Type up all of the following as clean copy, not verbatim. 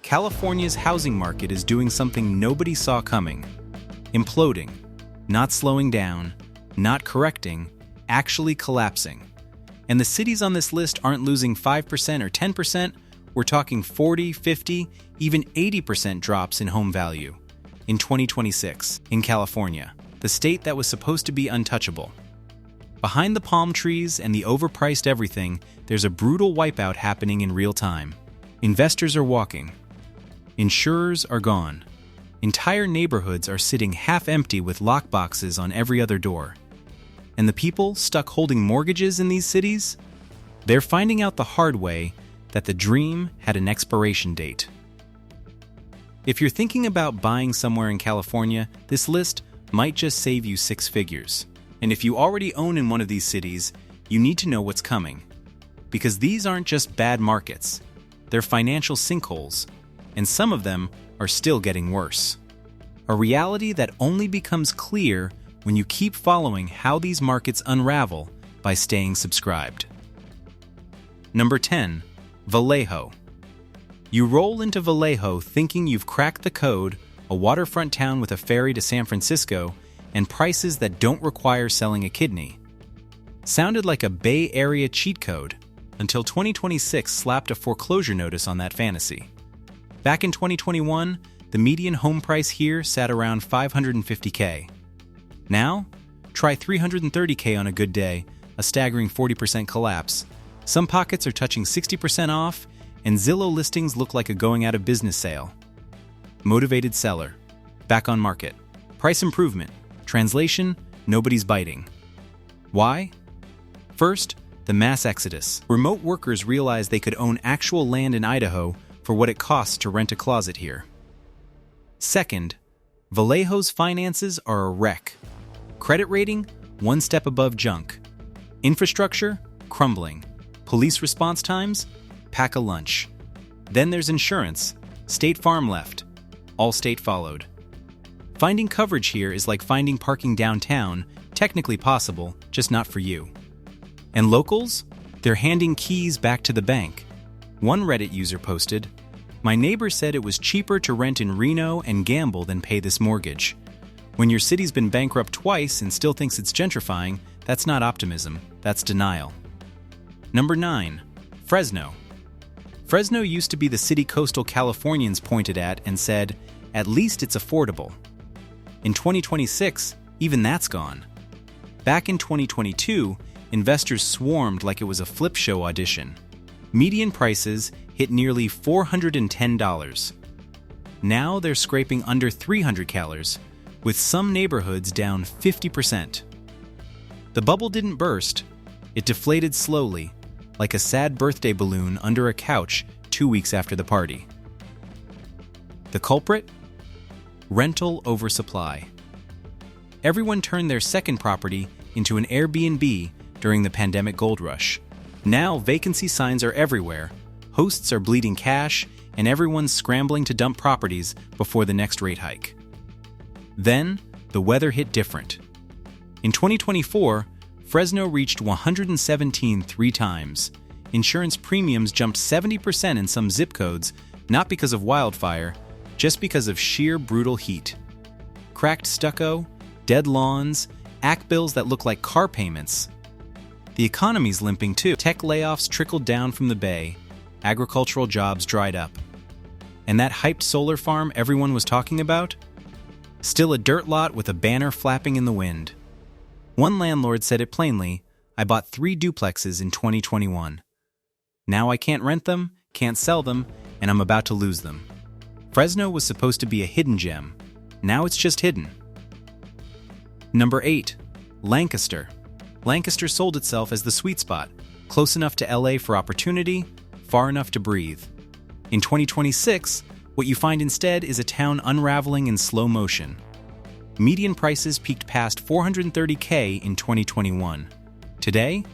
California's housing market is doing something nobody saw coming. Imploding, not slowing down, not correcting, actually collapsing. And the cities on this list aren't losing 5% or 10%, we're talking 40, 50, even 80% drops in home value. In 2026, in California, the state that was supposed to be untouchable. Behind the palm trees and the overpriced everything, there's a brutal wipeout happening in real time. Investors are walking. Insurers are gone. Entire neighborhoods are sitting half-empty with lockboxes on every other door. And the people stuck holding mortgages in these cities? They're finding out the hard way that the dream had an expiration date. If you're thinking about buying somewhere in California, this list might just save you six figures. And if you already own in one of these cities, you need to know what's coming. Because these aren't just bad markets, they're financial sinkholes, and some of them are still getting worse. A reality that only becomes clear when you keep following how these markets unravel by staying subscribed. Number 10. Vallejo. You roll into Vallejo thinking you've cracked the code, a waterfront town with a ferry to San Francisco, and prices that don't require selling a kidney. Sounded like a Bay Area cheat code, until 2026 slapped a foreclosure notice on that fantasy. Back in 2021, the median home price here sat around $550K. Now, try $330K on a good day, a staggering 40% collapse. Some pockets are touching 60% off, and Zillow listings look like a going out of business sale. Motivated seller. Back on market. Price improvement. Translation, nobody's biting. Why? First, the mass exodus. Remote workers realized they could own actual land in Idaho for what it costs to rent a closet here. Second, Vallejo's finances are a wreck. Credit rating, one step above junk. Infrastructure, crumbling. Police response times, pack a lunch. Then there's insurance. State Farm left. Allstate followed. Finding coverage here is like finding parking downtown, technically possible, just not for you. And locals? They're handing keys back to the bank. One Reddit user posted, "My neighbor said it was cheaper to rent in Reno and gamble than pay this mortgage." When your city's been bankrupt twice and still thinks it's gentrifying, that's not optimism, that's denial. Number 9. Fresno. Fresno used to be the city coastal Californians pointed at and said, "At least it's affordable." In 2026, even that's gone. Back in 2022, investors swarmed like it was a flip show audition. Median prices hit nearly $410. Now they're scraping under $300, with some neighborhoods down 50%. The bubble didn't burst. It deflated slowly, like a sad birthday balloon under a couch 2 weeks after the party. The culprit? Rental oversupply. Everyone turned their second property into an Airbnb during the pandemic gold rush. Now vacancy signs are everywhere, hosts are bleeding cash, and everyone's scrambling to dump properties before the next rate hike. Then, the weather hit different. In 2024, Fresno reached 117 three times. Insurance premiums jumped 70% in some zip codes, not because of wildfire, just because of sheer brutal heat. Cracked stucco, dead lawns, AC bills that look like car payments. The economy's limping too. Tech layoffs trickled down from the Bay, agricultural jobs dried up. And that hyped solar farm everyone was talking about? Still a dirt lot with a banner flapping in the wind. One landlord said it plainly, "I bought 3 duplexes in 2021. Now I can't rent them, can't sell them, and I'm about to lose them." Fresno was supposed to be a hidden gem. Now it's just hidden. Number 8. Lancaster. Lancaster sold itself as the sweet spot, close enough to LA for opportunity, far enough to breathe. In 2026, what you find instead is a town unraveling in slow motion. Median prices peaked past $430K in 2021. Today,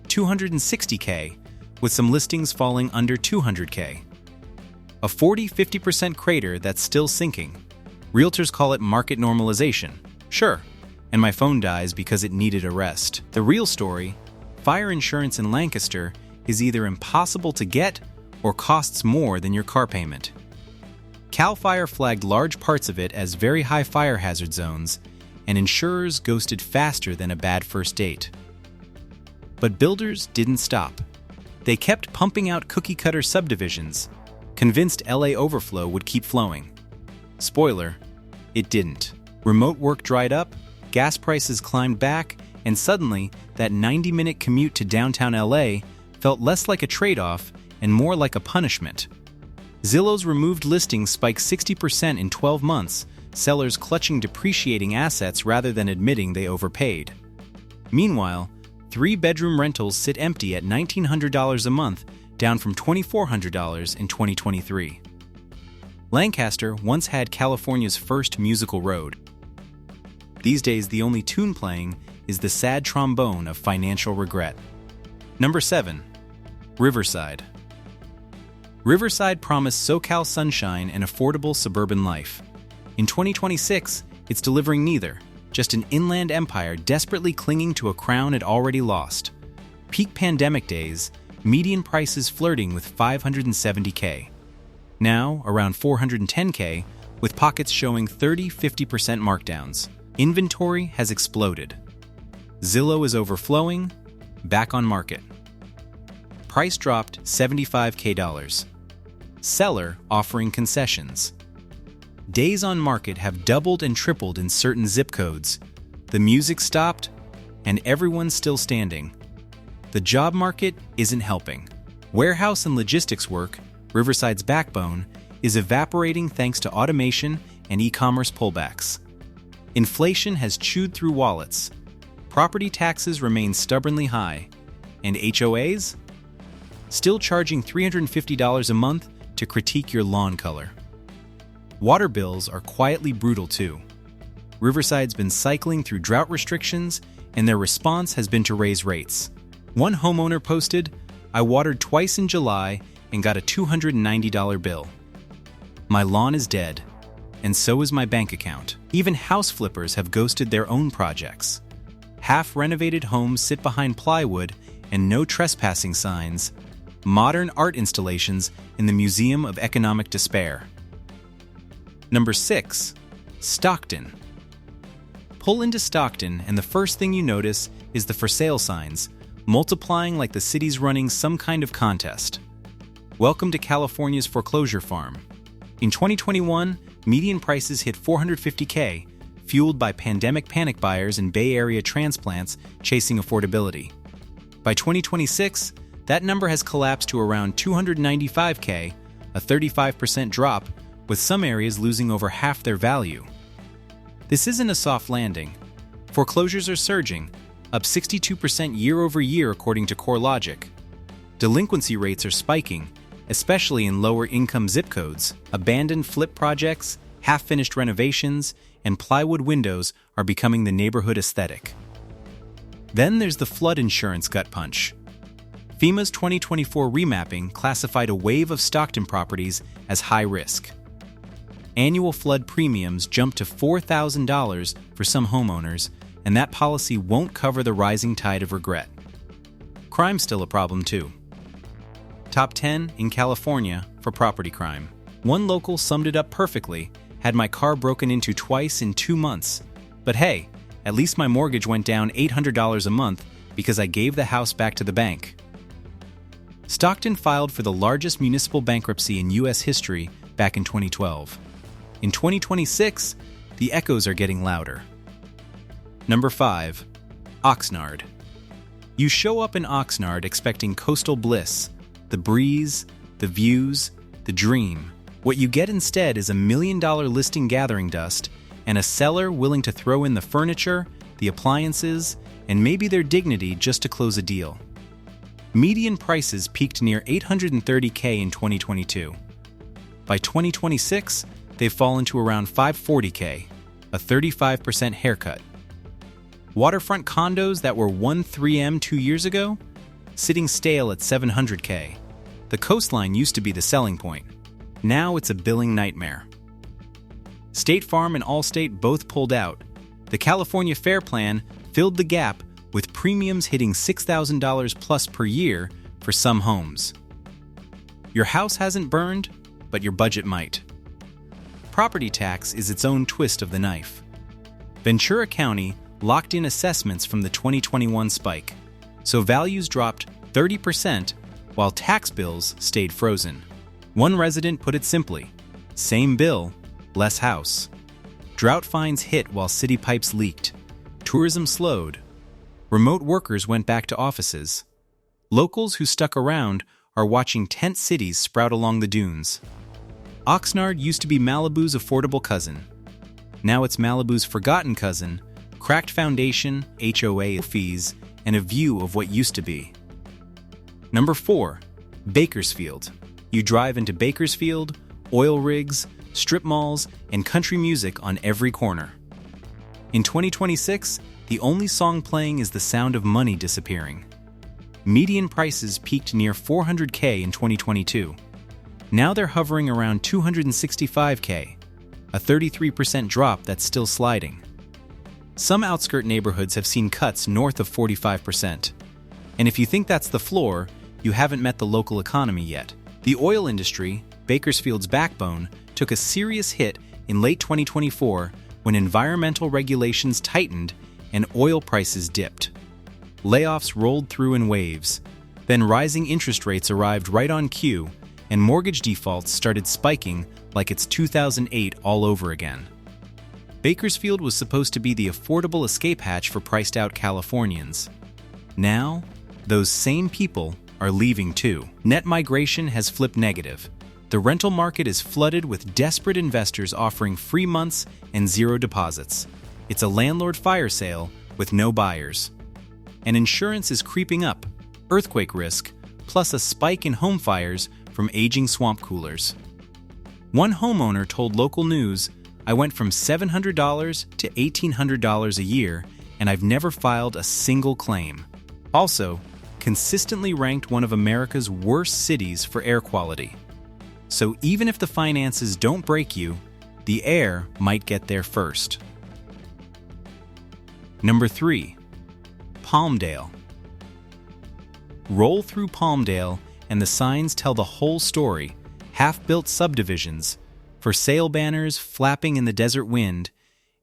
$260K, with some listings falling under $200K. A 40-50% crater that's still sinking. Realtors call it market normalization. Sure, and my phone dies because it needed a rest. The real story, fire insurance in Lancaster is either impossible to get or costs more than your car payment. CAL FIRE flagged large parts of it as very high fire hazard zones, and insurers ghosted faster than a bad first date. But builders didn't stop. They kept pumping out cookie-cutter subdivisions, convinced LA overflow would keep flowing. Spoiler, it didn't. Remote work dried up, gas prices climbed back, and suddenly, that 90-minute commute to downtown LA felt less like a trade-off and more like a punishment. Zillow's removed listings spiked 60% in 12 months, sellers clutching depreciating assets rather than admitting they overpaid. Meanwhile, 3-bedroom rentals sit empty at $1,900 a month, down from $2,400 in 2023. Lancaster once had California's first musical road. These days, the only tune playing is the sad trombone of financial regret. Number 7. Riverside. Riverside promised SoCal sunshine and affordable suburban life. In 2026, it's delivering neither, just an inland empire desperately clinging to a crown it already lost. Peak pandemic days, median prices flirting with $570K. Now, around $410K, with pockets showing 30–50% markdowns. Inventory has exploded. Zillow is overflowing, back on market. Price dropped $75K. Seller offering concessions. Days on market have doubled and tripled in certain zip codes. The music stopped, and everyone's still standing. The job market isn't helping. Warehouse and logistics work, Riverside's backbone, is evaporating thanks to automation and e-commerce pullbacks. Inflation has chewed through wallets. Property taxes remain stubbornly high. And HOAs? Still charging $350 a month to critique your lawn color. Water bills are quietly brutal too. Riverside's been cycling through drought restrictions, and their response has been to raise rates. One homeowner posted, "I watered twice in July and got a $290 bill. My lawn is dead, and so is my bank account." Even house flippers have ghosted their own projects. Half-renovated homes sit behind plywood and no trespassing signs. Modern art installations in the Museum of Economic Despair. Number 6. Stockton. Pull into Stockton, and the first thing you notice is the for sale signs, multiplying like the city's running some kind of contest. Welcome to California's foreclosure farm. In 2021, median prices hit $450K, fueled by pandemic panic buyers and Bay Area transplants chasing affordability. By 2026, that number has collapsed to around $295K, a 35% drop, with some areas losing over half their value. This isn't a soft landing. Foreclosures are surging, up 62% year over year according to CoreLogic. Delinquency rates are spiking, especially in lower-income zip codes. Abandoned flip projects, half-finished renovations, and plywood windows are becoming the neighborhood aesthetic. Then there's the flood insurance gut punch. FEMA's 2024 remapping classified a wave of Stockton properties as high risk. Annual flood premiums jumped to $4,000 for some homeowners, and that policy won't cover the rising tide of regret. Crime's still a problem too. Top 10 in California for property crime. One local summed it up perfectly: had my car broken into twice in 2 months. But hey, at least my mortgage went down $800 a month because I gave the house back to the bank. Stockton filed for the largest municipal bankruptcy in U.S. history back in 2012. In 2026, the echoes are getting louder. Number 5. Oxnard. You show up in Oxnard expecting coastal bliss, the breeze, the views, the dream. What you get instead is $1 million listing gathering dust and a seller willing to throw in the furniture, the appliances, and maybe their dignity just to close a deal. Median prices peaked near $830K in 2022. By 2026, they've fallen to around $540K, a 35% haircut. Waterfront condos that were 1.3M 2 years ago? Sitting stale at $700K. The coastline used to be the selling point. Now it's a billing nightmare. State Farm and Allstate both pulled out. The California Fair Plan filled the gap with premiums hitting $6,000 plus per year for some homes. Your house hasn't burned, but your budget might. property tax is its own twist of the knife. Ventura County locked in assessments from the 2021 spike, so values dropped 30% while tax bills stayed frozen. One resident put it simply, same bill, less house. Drought fines hit while city pipes leaked. Tourism slowed. Remote workers went back to offices. Locals who stuck around are watching tent cities sprout along the dunes. Oxnard used to be Malibu's affordable cousin. Now it's Malibu's forgotten cousin, cracked foundation, HOA fees, and a view of what used to be. Number 4. Bakersfield. You drive into Bakersfield, oil rigs, strip malls, and country music on every corner. In 2026, the only song playing is the sound of money disappearing. Median prices peaked near $400K in 2022. Now they're hovering around $265K, a 33% drop that's still sliding. Some outskirt neighborhoods have seen cuts north of 45%. And if you think that's the floor, you haven't met the local economy yet. The oil industry, Bakersfield's backbone, took a serious hit in late 2024 when environmental regulations tightened and oil prices dipped. Layoffs rolled through in waves. Then rising interest rates arrived right on cue, and mortgage defaults started spiking like it's 2008 all over again. Bakersfield was supposed to be the affordable escape hatch for priced-out Californians. Now, those same people are leaving too. Net migration has flipped negative. The rental market is flooded with desperate investors offering free months and zero deposits. It's a landlord fire sale with no buyers. And insurance is creeping up, earthquake risk, plus a spike in home fires from aging swamp coolers. One homeowner told local news, "I went from $700 to $1,800 a year, and I've never filed a single claim." Also, consistently ranked one of America's worst cities for air quality. So even if the finances don't break you, the air might get there first. Number 3. Palmdale. Roll through Palmdale and the signs tell the whole story. Half-built subdivisions, for sale banners flapping in the desert wind,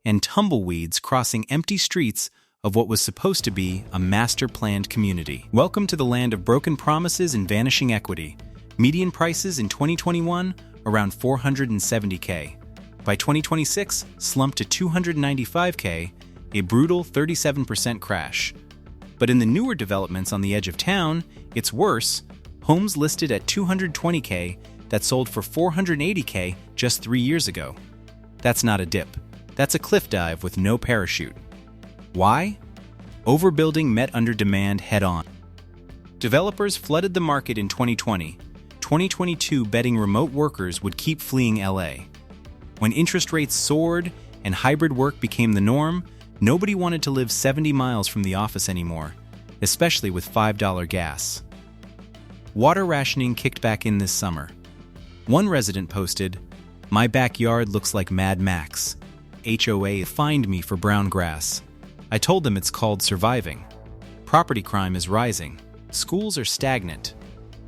and tumbleweeds crossing empty streets of what was supposed to be a master-planned community. Welcome to the land of broken promises and vanishing equity. Median prices in 2021 around $470K. By 2026, slumped to $295K, a brutal 37% crash. But in the newer developments on the edge of town, it's worse. Homes listed at $220K that sold for $480K just 3 years ago. That's not a dip. That's a cliff dive with no parachute. Why? Overbuilding met under demand head-on. Developers flooded the market in 2020, 2022 betting remote workers would keep fleeing LA. When interest rates soared and hybrid work became the norm, nobody wanted to live 70 miles from the office anymore, especially with $5 gas. Water rationing kicked back in this summer. One resident posted, "My backyard looks like Mad Max. HOA fined me for brown grass. I told them it's called surviving. Property crime is rising. Schools are stagnant.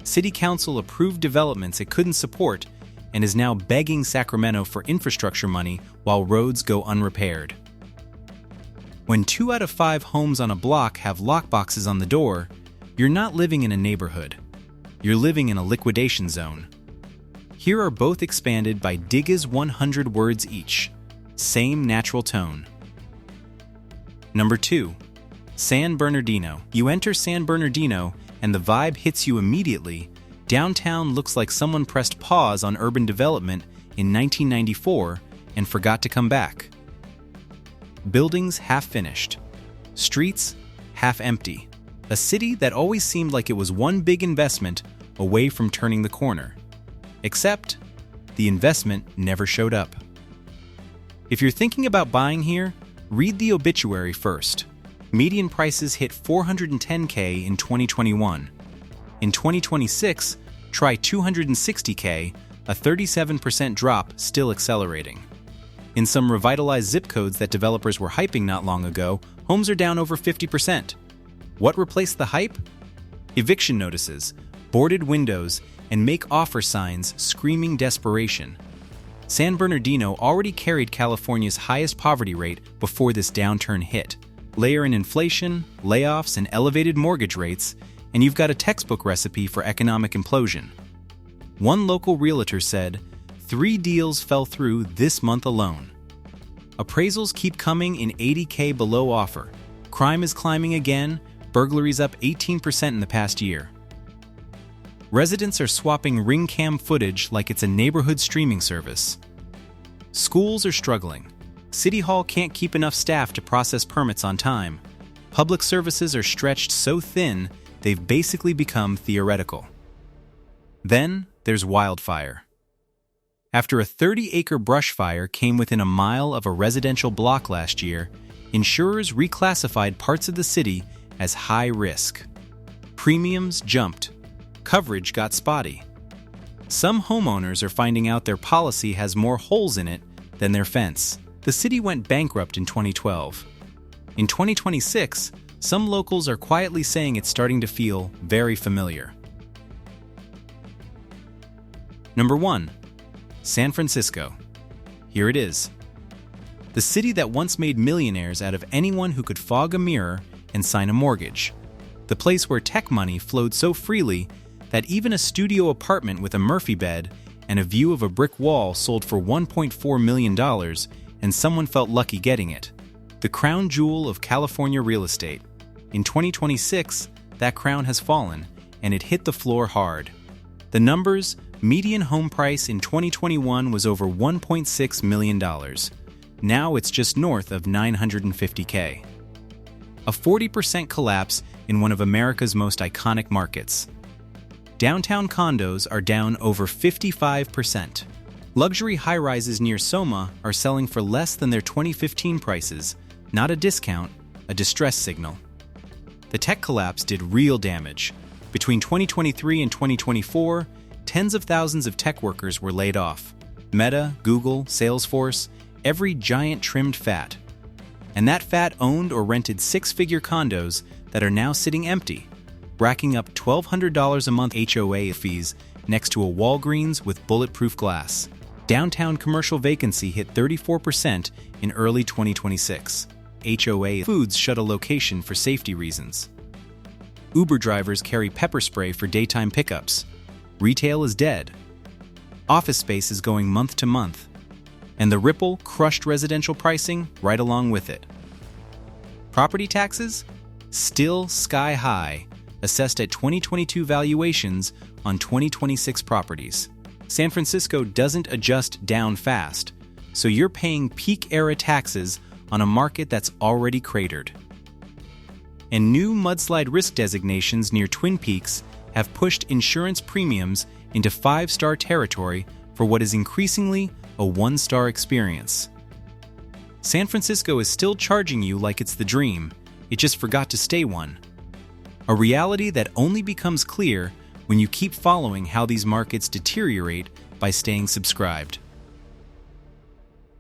City Council approved developments it couldn't support and is now begging Sacramento for infrastructure money while roads go unrepaired." When 2 out of 5 homes on a block have lockboxes on the door, you're not living in a neighborhood. You're living in a liquidation zone. Here are both expanded by Digga's 100 words each. Same natural tone. Number 2. San Bernardino. You enter San Bernardino and the vibe hits you immediately. Downtown looks like someone pressed pause on urban development in 1994 and forgot to come back. Buildings half finished. Streets half empty. A city that always seemed like it was one big investment away from turning the corner. Except, the investment never showed up. If you're thinking about buying here, read the obituary first. Median prices hit $410K in 2021. In 2026, try $260K, a 37% drop still accelerating. In some revitalized zip codes that developers were hyping not long ago, homes are down over 50%. What replaced the hype? Eviction notices, boarded windows, and make offer signs screaming desperation. San Bernardino already carried California's highest poverty rate before this downturn hit. Layer in inflation, layoffs, and elevated mortgage rates, and you've got a textbook recipe for economic implosion. One local realtor said, 3 deals fell through this month alone. Appraisals keep coming in $80K below offer. Crime is climbing again, burglaries up 18% in the past year. Residents are swapping ring cam footage like it's a neighborhood streaming service. Schools are struggling. City Hall can't keep enough staff to process permits on time. Public services are stretched so thin, they've basically become theoretical. Then there's wildfire. After a 30-acre brush fire came within a mile of a residential block last year, insurers reclassified parts of the city as high risk. Premiums jumped. Coverage got spotty. Some homeowners are finding out their policy has more holes in it than their fence. The city went bankrupt in 2012. In 2026, some locals are quietly saying it's starting to feel very familiar. Number 1. San Francisco. Here it is. The city that once made millionaires out of anyone who could fog a mirror and sign a mortgage. The place where tech money flowed so freely that even a studio apartment with a Murphy bed and a view of a brick wall sold for $1.4 million, and someone felt lucky getting it. The crown jewel of California real estate. In 2026, that crown has fallen, and it hit the floor hard. The numbers: median home price in 2021 was over $1.6 million. Now it's just north of $950K. A 40% collapse in one of America's most iconic markets. Downtown condos are down over 55%. Luxury high-rises near Soma are selling for less than their 2015 prices, not a discount, a distress signal. The tech collapse did real damage. Between 2023 and 2024, tens of thousands of tech workers were laid off. Meta, Google, Salesforce, every giant trimmed fat. And that fat owned or rented 6-figure condos that are now sitting empty, racking up $1,200 a month HOA fees next to a Walgreens with bulletproof glass. Downtown commercial vacancy hit 34% in early 2026. HOA Foods shut a location for safety reasons. Uber drivers carry pepper spray for daytime pickups. Retail is dead. Office space is going month to month. And the ripple crushed residential pricing right along with it. Property taxes? Still sky high, assessed at 2022 valuations on 2026 properties. San Francisco doesn't adjust down fast, so you're paying peak-era taxes on a market that's already cratered. And new mudslide risk designations near Twin Peaks have pushed insurance premiums into 5-star territory for what is increasingly a 1-star experience. San Francisco is still charging you like it's the dream, it just forgot to stay one. A reality that only becomes clear when you keep following how these markets deteriorate by staying subscribed.